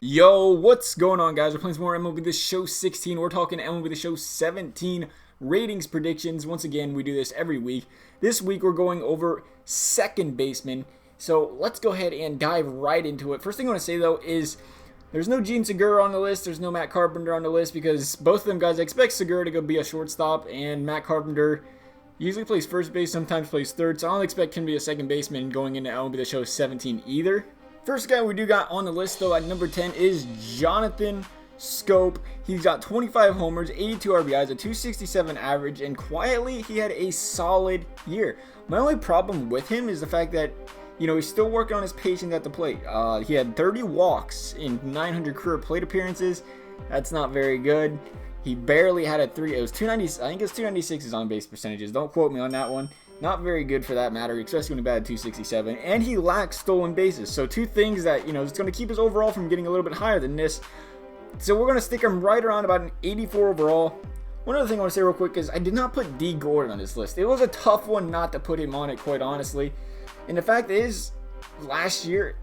Yo, what's going on, guys? We're playing some more MLB The Show 16. We're talking MLB The Show 17 ratings predictions. Once again, we do this every week. This week, we're going over second baseman. So let's go ahead and dive right into it. First thing I want to say, though, is there's no Gene Segura on the list. There's no Matt Carpenter on the list because both of them guys, I expect Segura to go be a shortstop, and Matt Carpenter usually plays first base, sometimes plays third. So I don't expect him to be a second baseman going into MLB The Show 17 either. First guy we do got on the list, though, at number 10 is Jonathan Schoop. He's got 25 homers, 82 RBIs, a 267 average, and quietly he had a solid year. My only problem with him is the fact that, you know, he's still working on his patience at the plate. He had 30 walks in 900 career plate appearances. That's not very good. He barely had a 3. It was 290. I think it's 296 his on base percentages. Don't quote me on that one. Not very good for that matter, especially when he batted 267. And he lacks stolen bases. So two things that, you know, is going to keep his overall from getting a little bit higher than this. So we're going to stick him right around about an 84 overall. One other thing I want to say real quick is I did not put D. Gordon on this list. It was a tough one not to put him on it, quite honestly. And the fact is, last year,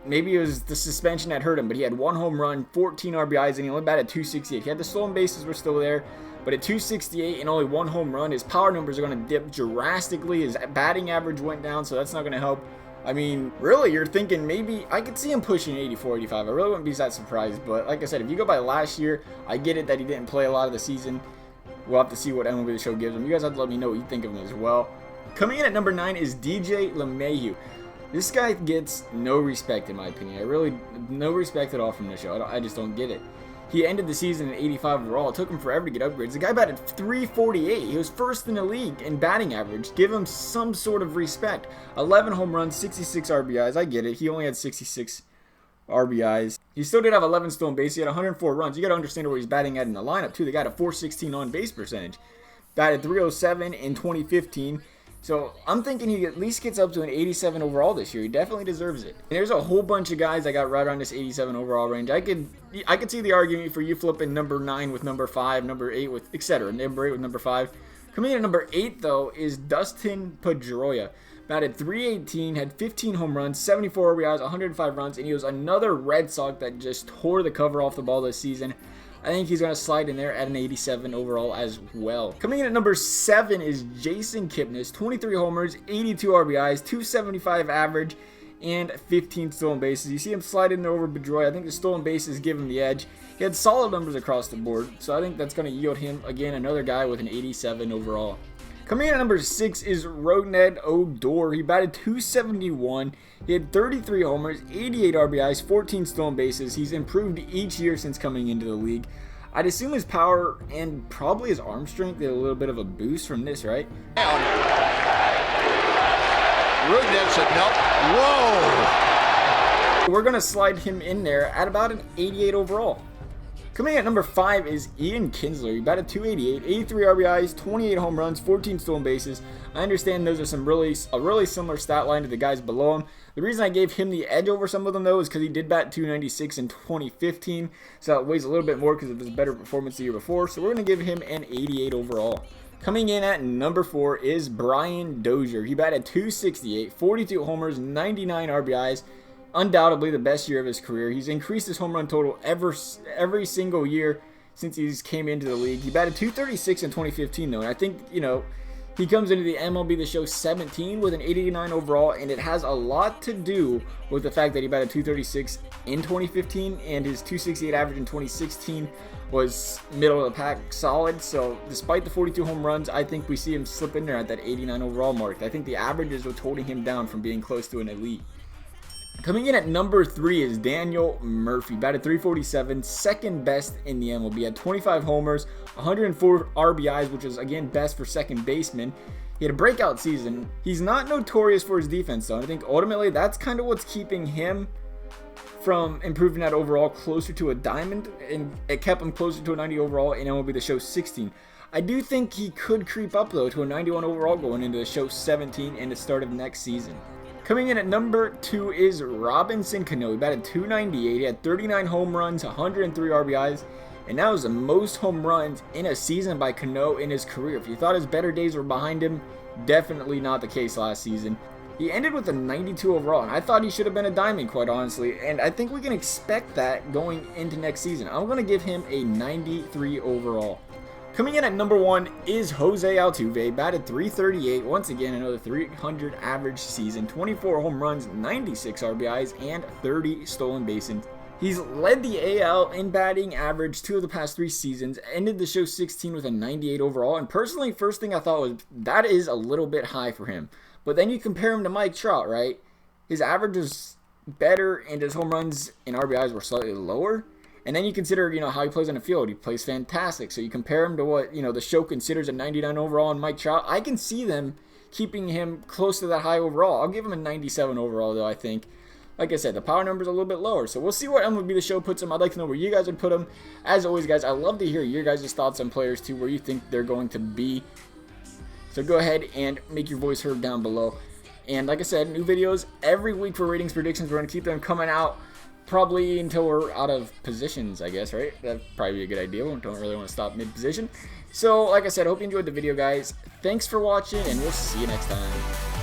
maybe it was the suspension that hurt him, but he had 1 home run, 14 RBIs, and he only batted 268. He had the stolen bases were still there. But at 268 and only 1 home run, his power numbers are going to dip drastically. His batting average went down, so that's not going to help. I mean, really, you're thinking maybe I could see him pushing 84, 85. I really wouldn't be that surprised. But like I said, if you go by last year, I get it that he didn't play a lot of the season. We'll have to see what MLB The Show gives him. You guys have to let me know what you think of him as well. Coming in at number 9 is DJ LeMahieu. This guy gets no respect, in my opinion. No respect at all from the show. I just don't get it. He ended the season at 85 overall. It took him forever to get upgrades. The guy batted 348. He was first in the league in batting average. Give him some sort of respect. 11 home runs, 66 RBIs. I get it. He only had 66 RBIs. He still did have 11 stolen bases. He had 104 runs. You got to understand where he's batting at in the lineup, too. The guy had a 416 on base percentage. Batted 307 in 2015. So I'm thinking he at least gets up to an 87 overall this year. He definitely deserves it. And there's a whole bunch of guys that got right around this 87 overall range. I could see the argument for you flipping number 9 with number 5, number 8 with etc. Number 8 with number 5. Coming in at number 8 though is Dustin Pedroia. Batted 318, had 15 home runs, 74 RBIs, 105 runs, and he was another Red Sox that just tore the cover off the ball this season. I think he's going to slide in there at an 87 overall as well. Coming in at number 7 is Jason Kipnis. 23 homers, 82 RBIs, 275 average, and 15 stolen bases. You see him sliding over Pedroia. I think the stolen bases give him the edge. He had solid numbers across the board, so I think that's going to yield him, again, another guy with an 87 overall. Coming in at number 6 is Rougned Odor. He batted 271. He had 33 homers, 88 RBIs, 14 stolen bases. He's improved each year since coming into the league. I'd assume his power and probably his arm strength get a little bit of a boost from this, right? Rougned said nope. Whoa! We're going to slide him in there at about an 88 overall. Coming in at number 5 is Ian Kinsler. He batted 288, 83 RBIs, 28 home runs, 14 stolen bases. I understand those are a really similar stat line to the guys below him. The reason I gave him the edge over some of them, though, is because he did bat 296 in 2015. So that weighs a little bit more because of his better performance the year before. So we're going to give him an 88 overall. Coming in at number 4 is Brian Dozier. He batted 268, 42 homers, 99 RBIs. Undoubtedly the best year of his career. He's increased his home run total every single year since he's came into the league. He batted 236 in 2015 though, and I think, you know, he comes into the MLB The Show 17 with an 89 overall, and it has a lot to do with the fact that he batted 236 in 2015 and his 268 average in 2016 was middle of the pack solid. So despite the 42 home runs, I think we see him slip in there at that 89 overall mark. I think the average is what's holding him down from being close to an elite. Coming in at number 3 is Daniel Murphy. Batted 347, second best in the MLB. Had 25 homers, 104 RBIs, which is again best for second baseman. He had a breakout season. He's not notorious for his defense though. I think ultimately that's kind of what's keeping him from improving that overall closer to a diamond, and it kept him closer to a 90 overall in MLB The Show 16. I do think he could creep up though to a 91 overall going into the Show 17 and the start of next season. Coming in at number 2 is Robinson Cano. He batted 298. He had 39 home runs, 103 RBIs, and now is the most home runs in a season by Cano in his career. If you thought his better days were behind him, definitely not the case last season. He ended with a 92 overall, and I thought he should have been a diamond, quite honestly, and I think we can expect that going into next season. I'm going to give him a 93 overall. Coming in at number 1 is Jose Altuve, batted .338, once again another 300 average season, 24 home runs, 96 RBIs, and 30 stolen bases. He's led the AL in batting average 2 of the past 3 seasons, ended the show 16 with a 98 overall, and personally, first thing I thought was, that is a little bit high for him. But then you compare him to Mike Trout, right? His average was better, and his home runs and RBIs were slightly lower. And then you consider, how he plays on the field. He plays fantastic. So you compare him to what, the show considers a 99 overall in Mike Trout. I can see them keeping him close to that high overall. I'll give him a 97 overall, though, I think. Like I said, the power number's a little bit lower. So we'll see what MLB The Show puts him. I'd like to know where you guys would put him. As always, guys, I love to hear your guys' thoughts on players, too, where you think they're going to be. So go ahead and make your voice heard down below. And like I said, new videos every week for ratings predictions. We're going to keep them coming out probably until we're out of positions, I guess, right? That'd probably be a good idea. We don't really want to stop mid-position. So like I said, I hope you enjoyed the video, guys. Thanks for watching, and we'll see you next time.